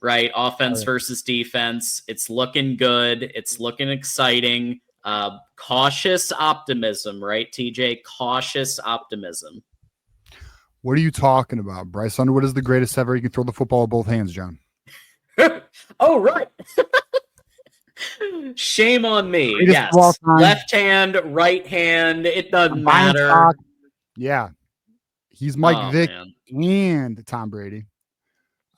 right? Offense versus defense. It's looking good. It's looking exciting. Cautious optimism, right, TJ? Cautious optimism. What are you talking about? Bryce Underwood is the greatest ever. He can throw the football with both hands, John. Oh, right. Shame on me. Greatest Yes. Left hand, right hand. It doesn't matter. Yeah. He's Mike Vick man. and Tom Brady.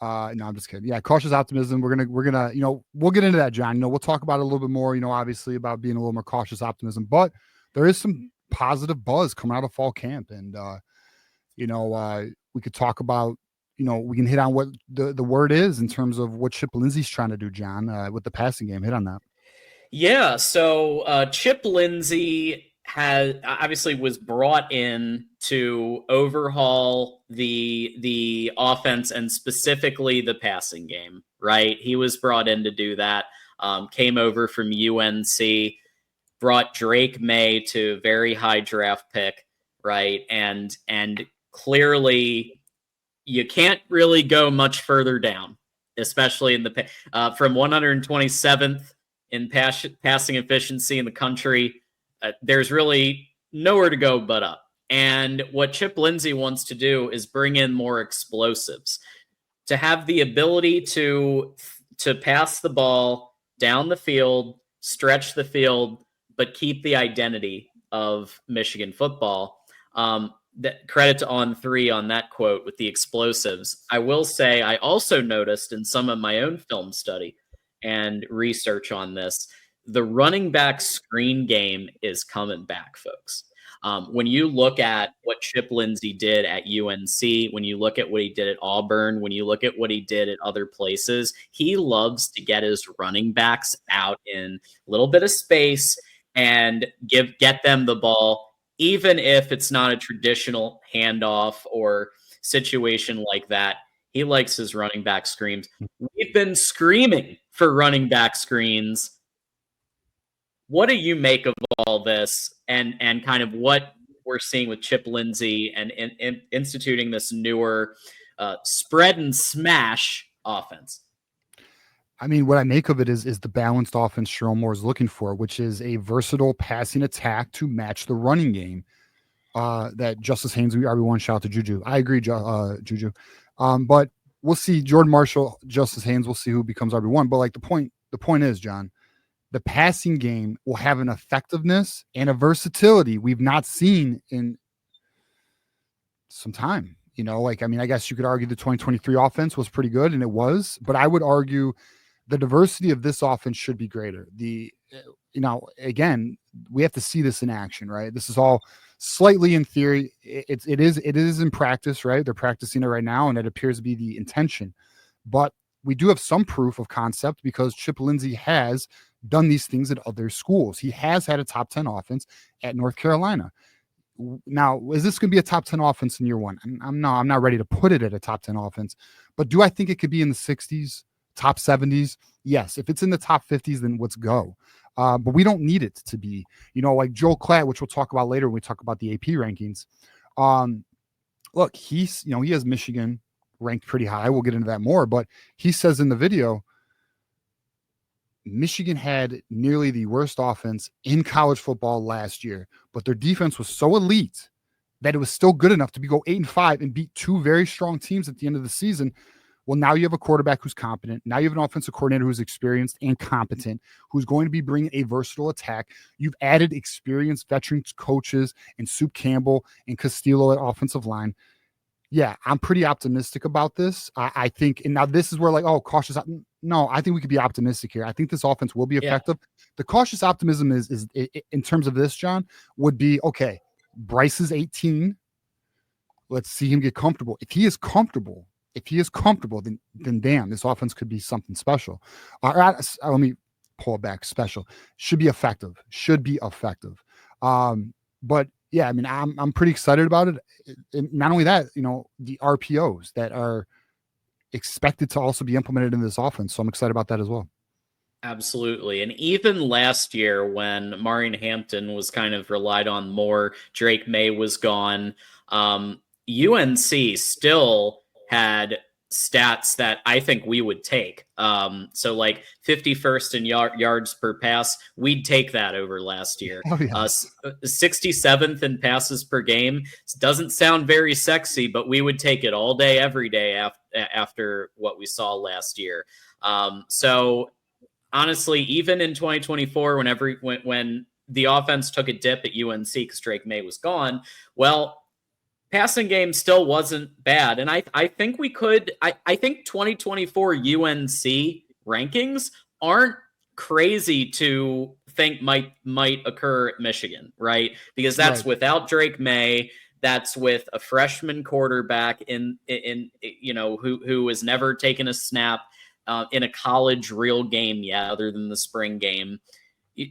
No, I'm just kidding. Yeah, cautious optimism. We're gonna, we'll get into that, John. We'll talk about it a little bit more, obviously about being a little more cautious optimism, but there is some positive buzz coming out of fall camp. And, we could talk about, we can hit on what the word is in terms of what Chip Lindsay's trying to do, John, with the passing game. Hit on that. Yeah. So Chip Lindsay was brought in to overhaul the offense and specifically the passing game, right? He was brought in to do that. Came over from UNC, brought Drake May to very high draft pick, right? And clearly you can't really go much further down, especially in the from 127th in passing efficiency in the country. There's really nowhere to go but up. And what Chip Lindsay wants to do is bring in more explosives, to have the ability to pass the ball down the field, stretch the field, but keep the identity of Michigan football. That credit to On3 on that quote with the explosives. I will say I also noticed in some of my own film study and research on this, the running back screen game is coming back, folks. When you look at what Chip Lindsay did at UNC, when you look at what he did at Auburn, when you look at what he did at other places, he loves to get his running backs out in a little bit of space and get them the ball, even if it's not a traditional handoff or situation like that. He likes his running back screens. We've been screaming for running back screens. What do you make of all this and kind of what we're seeing with Chip Lindsay and instituting this newer spread and smash offense? I mean, what I make of it is the balanced offense Sherrone Moore is looking for, which is a versatile passing attack to match the running game. That Justice Haynes, RB1, shout out to Juju. I agree, Juju. But we'll see. Jordan Marshall, Justice Haynes, we'll see who becomes RB1. But like the point is, John, the passing game will have an effectiveness and a versatility we've not seen in some time. I guess you could argue the 2023 offense was pretty good, and it was, but I would argue the diversity of this offense should be greater. Again, we have to see this in action, right? This is all slightly in theory. It is in practice, right? They're practicing it right now, and it appears to be the intention. But we do have some proof of concept because Chip Lindsay has done these things at other schools. He has had a top 10 offense at North Carolina. Now, is this going to be a top 10 offense in year one? I'm not ready to put it at a top 10 offense, but do I think it could be in the 60s, top 70s? Yes. If it's in the top 50s, then let's go. But we don't need it to be, like Joel Klatt, which we'll talk about later when we talk about the AP rankings. Look, he has Michigan ranked pretty high. We'll get into that more, but he says in the video, Michigan had nearly the worst offense in college football last year, but their defense was so elite that it was still good enough to go 8-5 and beat two very strong teams at the end of the season. Well, now you have a quarterback who's competent. Now you have an offensive coordinator who's experienced and competent, who's going to be bringing a versatile attack. You've added experienced veteran coaches and Soup Campbell and Castillo at offensive line. Yeah, I'm pretty optimistic about this. I think, and now this is where cautious. No, I think we could be optimistic here. I think this offense will be effective. Yeah. The cautious optimism is in terms of this, John, would be, okay, Bryce is 18. Let's see him get comfortable. If he is comfortable, then damn, this offense could be something special. Let me pull it back. Special should be effective. But yeah, I mean, I'm pretty excited about it. And not only that, the RPOs that are expected to also be implemented in this offense. So I'm excited about that as well. Absolutely. And even last year when Marion Hampton was kind of relied on more, Drake May was gone. UNC still had stats that I think we would take. So like 51st in yards per pass, we'd take that over last year. Oh, yeah. 67th in passes per game. Doesn't sound very sexy, but we would take it all day, every day after what we saw last year. So honestly, even in 2024, when the offense took a dip at UNC because Drake May was gone, well, passing game still wasn't bad. And I think we could, I think 2024 UNC rankings aren't crazy to think might occur at Michigan, right? Because that's Right. without Drake May. That's with a freshman quarterback in who has never taken a snap in a college real game yet, other than the spring game.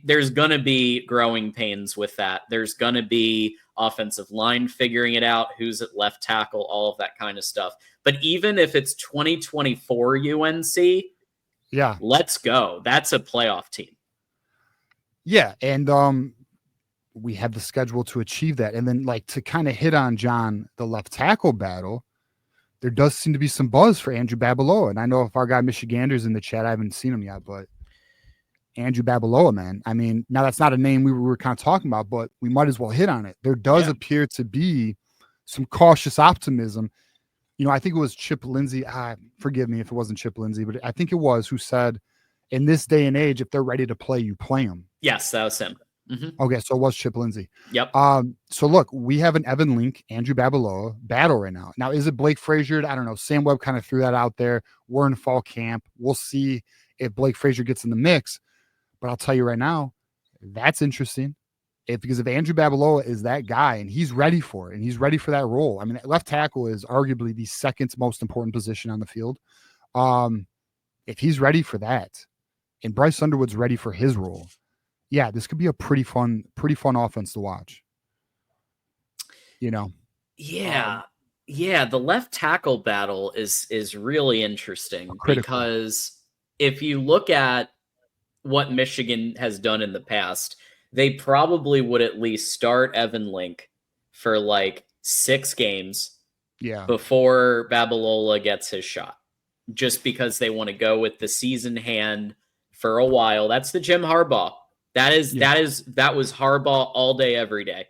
There's going to be growing pains with that. There's going to be offensive line figuring it out, who's at left tackle, all of that kind of stuff. But even if it's 2024 UNC, yeah, let's go. That's a playoff team. Yeah, and we have the schedule to achieve that. And then, like, to kind of hit on John, the left tackle battle, there does seem to be some buzz for Andrew Babalola. And I know if our guy Michigander's in the chat, I haven't seen him yet, but Andrew Babalola, man. I mean, now that's not a name we were kind of talking about, but we might as well hit on it. There does appear to be some cautious optimism. You know, I think it was Chip Lindsay. Forgive me if it wasn't Chip Lindsay, but I think it was, who said, in this day and age, if they're ready to play, you play them. Yes, that was him. Mm-hmm. Okay, so it was Chip Lindsay. Yep. So look, we have an Evan Link, Andrew Babalola battle right now. Now, is it Blake Frazier? I don't know. Sam Webb kind of threw that out there. We're in fall camp. We'll see if Blake Frazier gets in the mix. But I'll tell you right now, that's interesting. Because if Andrew Babalola is that guy and he's ready for it and he's ready for that role, I mean, left tackle is arguably the second most important position on the field. If he's ready for that and Bryce Underwood's ready for his role, yeah, this could be a pretty fun offense to watch. You know? Yeah. The left tackle battle is really interesting because if you look at what Michigan has done in the past, they probably would at least start Evan Link for like 6 games before Babalola gets his shot, just because they want to go with the season hand for a while. That's the Jim Harbaugh. That was Harbaugh all day, every day.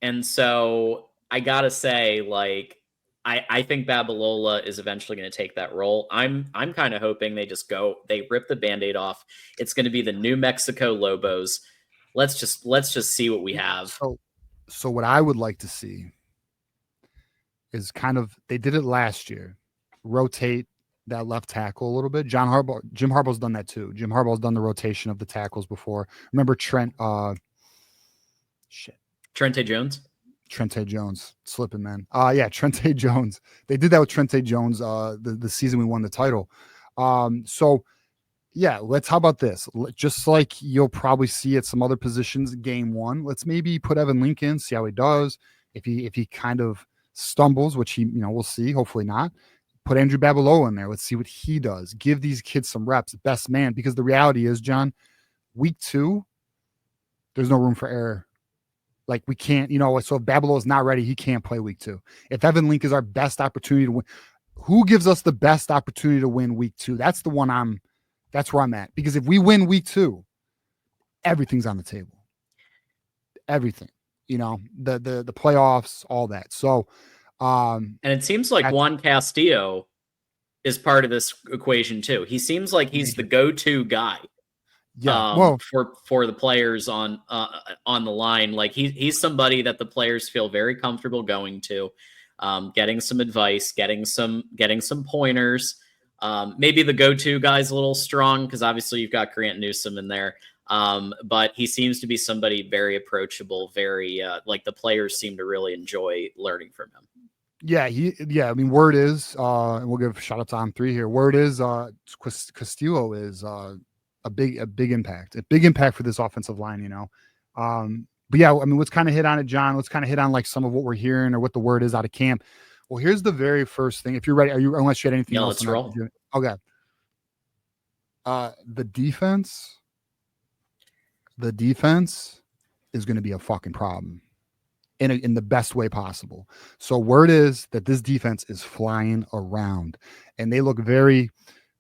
And so I gotta say, like, I think Babalola is eventually going to take that role. I'm kind of hoping they rip the Band-Aid off. It's going to be the New Mexico Lobos. Let's just see what we have. So what I would like to see is they did it last year, rotate that left tackle a little bit. Jim Harbaugh's done that too. Jim Harbaugh's done the rotation of the tackles before. Remember Trente Jones, slipping, man. Trente Jones. They did that with Trente Jones the season we won the title. So yeah, how about this? Just like you'll probably see at some other positions game 1, let's maybe put Evan Link in, see how he does. If he kind of stumbles, which we'll see, hopefully not. Put Andrew Babalola in there. Let's see what he does. Give these kids some reps, best man, because the reality is, John, week 2, there's no room for error. Like, we can't, so if Babalola is not ready, he can't play week 2. If Evan Link is our best opportunity to win, who gives us the best opportunity to win week 2? That's where I'm at. Because if we win week 2, everything's on the table. Everything, the playoffs, all that. So, and it seems like Juan Castillo is part of this equation too. He seems like he's the go-to guy. For the players on the line. Like, he's somebody that the players feel very comfortable going to, getting some advice, getting some pointers. Maybe the go-to guy's a little strong because obviously you've got Grant Newsome in there. But he seems to be somebody very approachable, very like the players seem to really enjoy learning from him. I mean, word is, and we'll give a shout out to On3 here. Word is Castillo is a big impact, for this offensive line, But yeah, I mean, let's kind of hit on it, John. Let's kind of hit on like some of what we're hearing or what the word is out of camp. Well, here's the very first thing. If you're ready, unless you had anything else? Let's roll. Okay. The defense is going to be a fucking problem. in the best way possible. So word is that this defense is flying around, and they look very,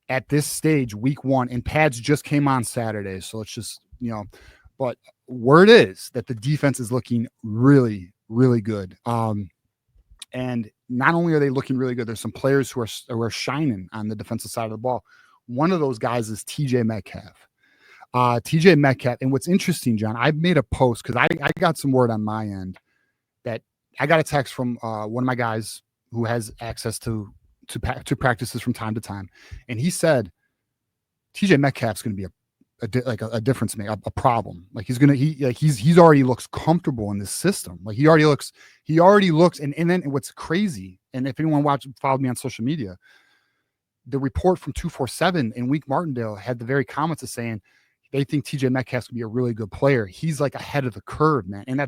at this stage, week 1, and pads just came on Saturday. So it's just, but word is that the defense is looking really, really good. And not only are they looking really good, there's some players who are shining on the defensive side of the ball. One of those guys is TJ Metcalf. TJ Metcalf. And what's interesting, John, I made a post because I got some word on my end that I got a text from one of my guys who has access to practices from time to time. And he said, TJ Metcalf's going to be a difference maker, a problem. Like he's already looks comfortable in this system. Like he already looks, and then what's crazy, and if anyone followed me on social media, the report from 247 in Wink Martindale had the very comments of saying they think TJ Metcalf's gonna be a really good player. He's like ahead of the curve, man. And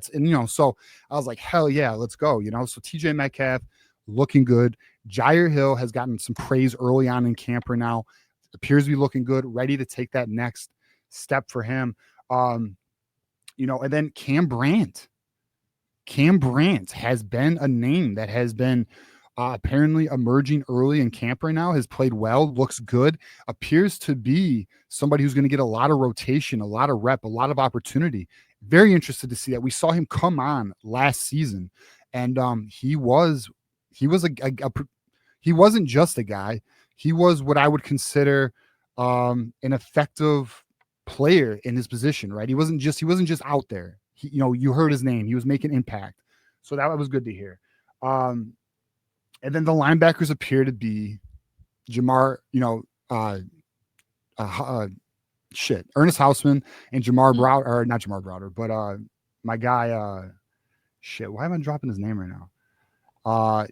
so I was like, hell yeah, let's go. So TJ Metcalf looking good. Jair Hill has gotten some praise early on in camp right now. Appears to be looking good, ready to take that next step for him. And then Cam Brandt has been a name that has been apparently emerging early in camp right now, has played well, looks good, appears to be somebody who's going to get a lot of rotation, a lot of rep, a lot of opportunity. Very interested to see that. We saw him come on last season, and he wasn't just a guy. He was what I would consider an effective player in his position, right? He wasn't just out there. You heard his name. He was making impact. So that was good to hear. And then the linebackers appear to be Ernest Hausman and Jamar Browder, or not Jamar Browder, but my guy, why am I dropping his name right now?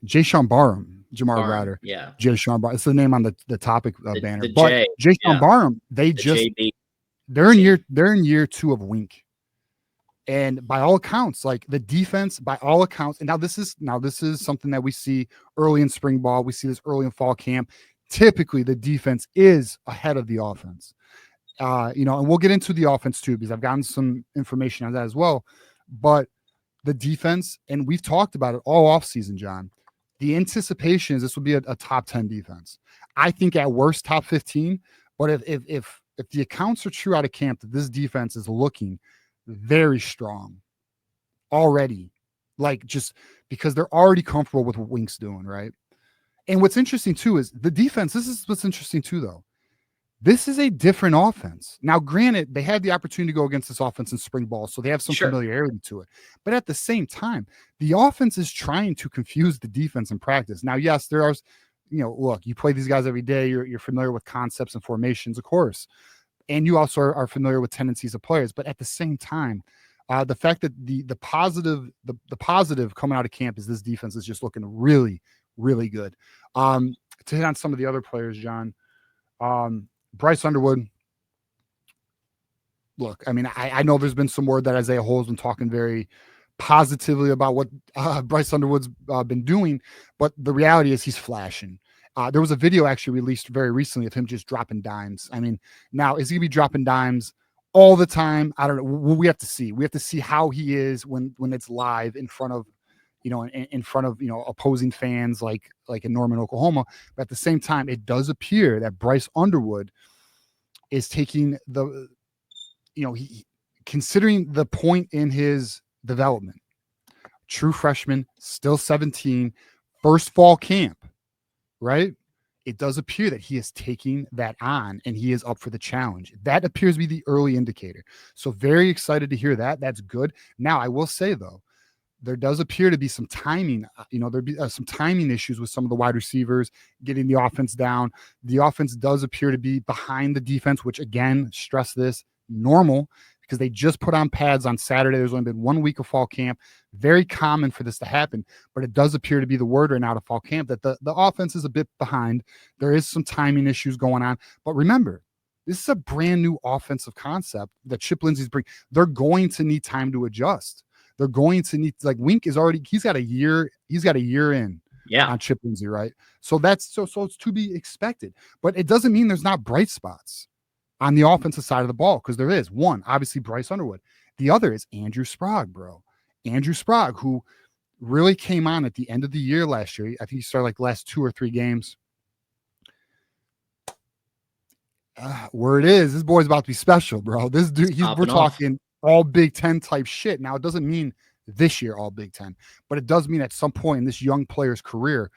Jay-Sean Barham, Jamar Browder. Yeah. Jay-Sean Barham. It's the name on the topic banner. But Jay-Sean Barham, they're in year 2 of Wink. And by all accounts, like the defense, by all accounts, and now this is something that we see early in spring ball. We see this early in fall camp. Typically, the defense is ahead of the offense. And we'll get into the offense too, because I've gotten some information on that as well. But the defense, and we've talked about it all offseason, John. The anticipation is this will be a top 10 defense. I think at worst top 15. But if the accounts are true out of camp, that this defense is looking very strong already, like just because they're already comfortable with what Wink's doing, right? And what's interesting too is the defense. This is what's interesting too, though. This is a different offense. Now, granted, they had the opportunity to go against this offense in spring ball, so they have some familiarity to it. But at the same time, the offense is trying to confuse the defense in practice. Now, yes, there are, look, you play these guys every day. You're familiar with concepts and formations, of course. And you also are familiar with tendencies of players. But at the same time, the fact that the positive coming out of camp is this defense is just looking really, really good. To hit on some of the other players, John, Bryce Underwood. Look, I mean, I know there's been some word that Isaiah Hole's been talking very positively about what Bryce Underwood's been doing, but the reality is he's flashing. There was a video actually released very recently of him just dropping dimes. I mean, now is he gonna be dropping dimes all the time? I don't know. We have to see. We have to see how he is when it's live in front of, in front of opposing fans like in Norman, Oklahoma. But at the same time, it does appear that Bryce Underwood is taking he considering the point in his development. True freshman, still 17, first fall camp. Right? It does appear that he is taking that on and he is up for the challenge. That appears to be the early indicator. So very excited to hear that. That's good. Now, I will say, though, there does appear to be some timing. There'd be some timing issues with some of the wide receivers getting the offense down. The offense does appear to be behind the defense, which, again, stress this, normal, because they just put on pads on Saturday. There's only been 1 week of fall camp. Very common for this to happen, but it does appear to be the word right now to fall camp that the offense is a bit behind. There is some timing issues going on, but remember, this is a brand new offensive concept that Chip Lindsay's bringing. They're going to need time to adjust. They're going to need, like, Wink is already, he's got a year in on Chip Lindsay, right? So that's so it's to be expected, but it doesn't mean there's not bright spots on the offensive side of the ball, because there is. One, obviously Bryce Underwood. The other is Andrew Sprague, bro. Andrew Sprague, who really came on at the end of the year last year. I think he started like the last 2 or 3 games. Word is, this boy's about to be special, bro. This dude, we're talking all Big Ten type shit. Now, it doesn't mean this year all Big Ten, but it does mean at some point in this young player's career,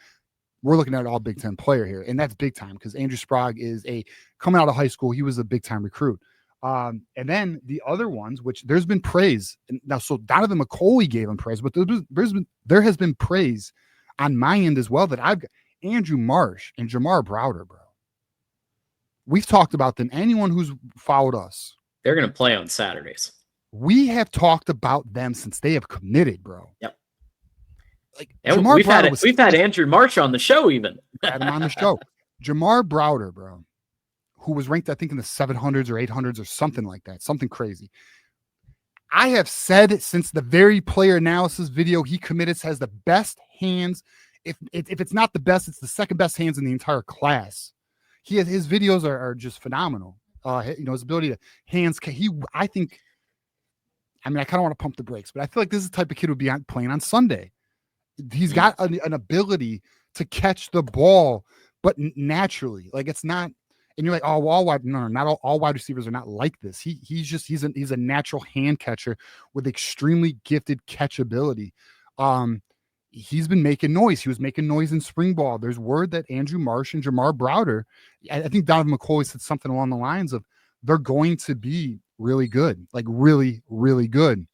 we're looking at an all Big Ten player here. And that's big time because Andrew Sprague is coming out of high school, he was a big time recruit. And then the other ones, which there's been praise. Now, so Donovan McCulley gave him praise, but there has been praise on my end as well that I've got Andrew Marsh and Jamar Browder, bro. We've talked about them. Anyone who's followed us, they're going to play on Saturdays. We have talked about them since they have committed, bro. Yep. Like we've had Andrew Marsh on the show, even had him on the show. Jamar Browder, bro, who was ranked, I think, in the 700s or 800s or something like that, something crazy. I have said since the very player analysis video he committed has the best hands. If it's not the best, it's the second best hands in the entire class. His videos are just phenomenal. His ability to hands. I kind of want to pump the brakes, but I feel like this is the type of kid who would be playing on Sunday. He's got an ability to catch the ball, but naturally, like it's not. And you're like, oh, well, not all wide receivers are not like this. He's a natural hand catcher with extremely gifted catchability. He's been making noise. He was making noise in spring ball. There's word that Andrew Marsh and Jamar Browder, I think Donovan McCulley said something along the lines of they're going to be really good, like really, really good.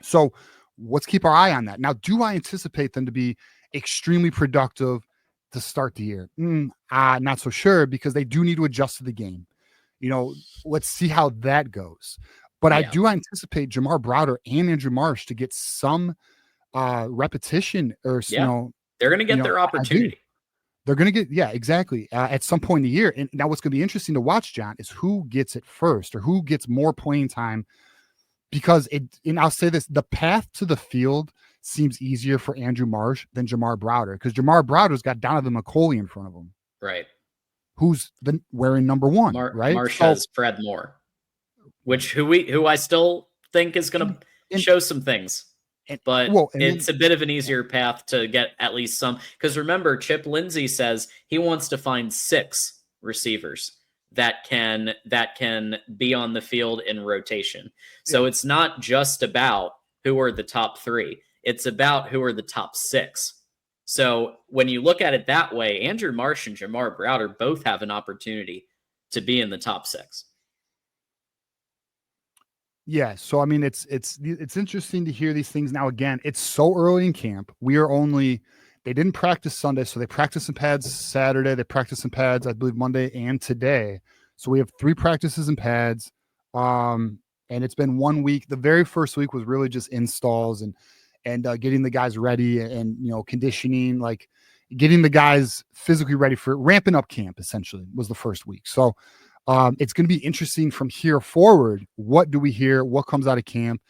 So let's keep our eye on that. Now, do I anticipate them to be extremely productive to start the year? Not so sure because they do need to adjust to the game. Let's see how that goes. But I do anticipate Jamar Browder and Andrew Marsh to get some repetition or they're going to get their opportunity. They're going to get exactly at some point in the year. And now what's going to be interesting to watch, John, is who gets it first or who gets more playing time, because I'll say this, the path to the field seems easier for Andrew Marsh than Jamar Browder, because Jamar Browder's got Donovan McCulley in front of him, right? Who's wearing number 1, right? Marsh has Fred Moore, who I still think is going to show some things. But it's a bit of an easier path to get at least some, because remember, Chip Lindsay says he wants to find 6 receivers that can be on the field in rotation. So it's not just about who are the top 3. It's about who are the top 6. So when you look at it that way, Andrew Marsh and Jamar Browder both have an opportunity to be in the top 6. Yeah, so I mean, it's interesting to hear these things. Now, again, it's so early in camp. They didn't practice Sunday, so they practiced in pads Saturday. They practiced in pads, I believe, Monday and today. So we have 3 practices in pads, and it's been 1 week. The very first week was really just installs and getting the guys ready and conditioning, like getting the guys physically ready for ramping up camp. Essentially, was the first week. So. It's going to be interesting from here forward. What do we hear? What comes out of camp?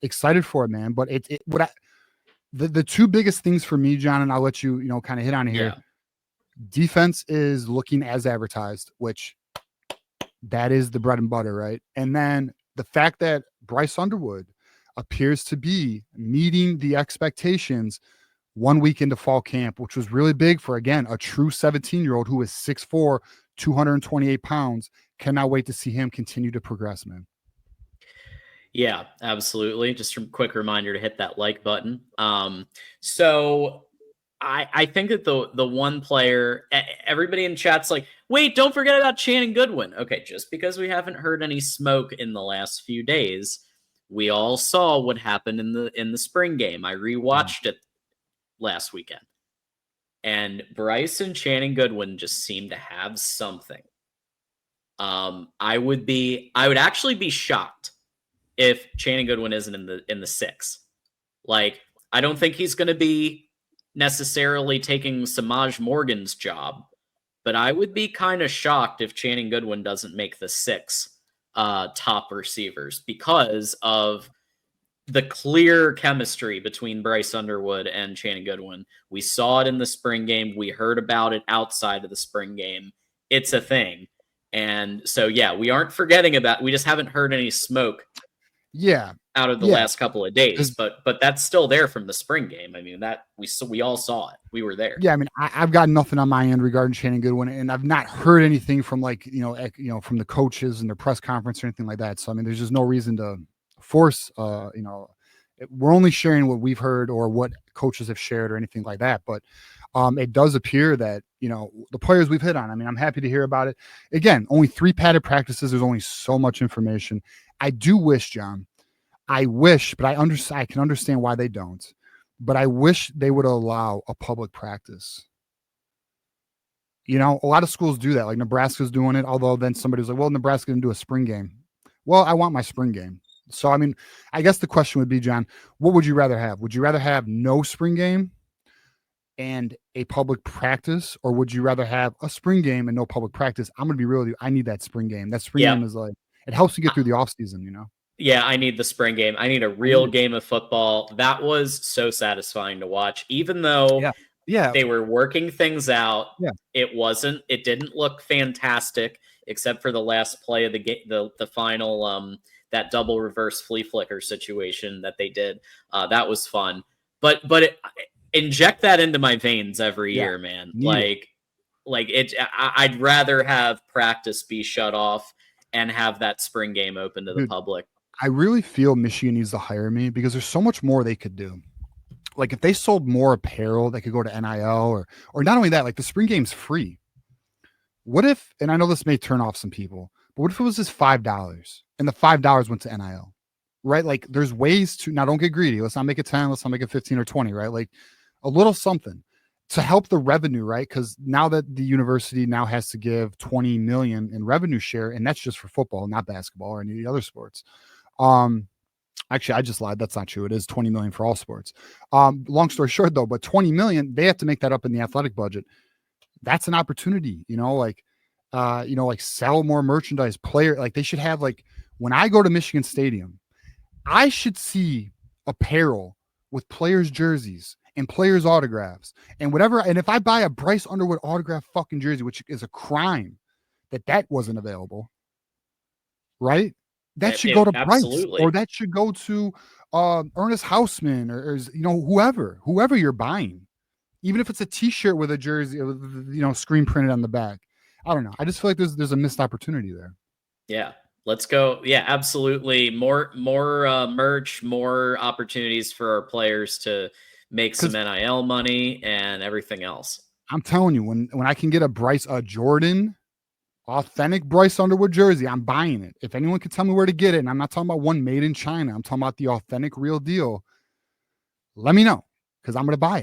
Excited for it, man. But the 2 biggest things for me, John, and I'll let you, kind of hit on here. Yeah. Defense is looking as advertised, which that is the bread and butter, right? And then the fact that Bryce Underwood appears to be meeting the expectations 1 week into fall camp, which was really big for, again, a true 17-year-old who is 6'4", 228 pounds. Cannot wait to see him continue to progress, man. Yeah, absolutely. Just a quick reminder to hit that like button. So I think that the one player, everybody in chat's like, wait, don't forget about Channing Goodwin. Okay, just because we haven't heard any smoke in the last few days, we all saw what happened in the spring game. I rewatched it last weekend. And Bryce and Channing Goodwin just seem to have something. I would actually be shocked if Channing Goodwin isn't in the 6. Like, I don't think he's going to be necessarily taking Samaj Morgan's job, but I would be kind of shocked if Channing Goodwin doesn't make the 6 top receivers, because of the clear chemistry between Bryce Underwood and Channing Goodwin. We saw it in the spring game. We heard about it outside of the spring game. It's a thing. And so, yeah, we aren't forgetting we just haven't heard any smoke. Yeah. out of the Yeah. last couple of days, but that's still there from the spring game. I mean, that we all saw it. We were there. Yeah, I mean, I've got nothing on my end regarding Shannon Goodwin, and I've not heard anything from from the coaches and their press conference or anything like that. So I mean, there's just no reason to force. We're only sharing what we've heard or what coaches have shared or anything like that. But it does appear that the players we've hit on. I mean, I'm happy to hear about it. Again, only 3 padded practices. There's only so much information. I do wish, John. I wish, but I can understand why they don't. But I wish they would allow a public practice. A lot of schools do that. Like Nebraska's doing it. Although then somebody's like, well, Nebraska didn't do a spring game. Well, I want my spring game. So, I mean, I guess the question would be, John, what would you rather have? Would you rather have no spring game and a public practice? Or would you rather have a spring game and no public practice? I'm going to be real with you. I need that spring game. That spring game is like, it helps you get through the off season, Yeah, I need the spring game. I need a real game of football. That was so satisfying to watch, even though they were working things out. Yeah. It didn't look fantastic, except for the last play of the game, the final, that double reverse flea flicker situation that they did. That was fun. But inject that into my veins every year, man. I'd rather have practice be shut off and have that spring game open to the public. I really feel Michigan needs to hire me because there's so much more they could do. Like if they sold more apparel, they could go to NIL or not only that, like the spring game's free. What if, and I know this may turn off some people, but what if it was just $5 and the $5 went to NIL, right? Like there's ways to, now don't get greedy. Let's not make it 10, let's not make it 15 or 20, right? Like a little something to help the revenue, right? Because now that the university now has to give 20 million in revenue share, and that's just for football, not basketball or any of the other sports. Actually, I just lied. That's not true. It is 20 million for all sports. Long story short, though, but 20 million, they have to make that up in the athletic budget. That's an opportunity, like sell more merchandise, player. Like they should have, like, when I go to Michigan Stadium, I should see apparel with players' jerseys and players' autographs and whatever. And if I buy a Bryce Underwood autograph fucking jersey, which is a crime that wasn't available, right? That should go to Bryce, or that should go to Ernest Hausman or whoever you're buying, even if it's a T-shirt with a jersey, screen printed on the back. I don't know. I just feel like there's a missed opportunity there. Yeah, let's go. Yeah, absolutely. More merch, more opportunities for our players to make some NIL money and everything else. I'm telling you, when I can get a Jordan authentic Bryce Underwood jersey, I'm buying it. If anyone can tell me where to get it, and I'm not talking about one made in China, I'm talking about the authentic real deal, let me know because I'm going to buy it.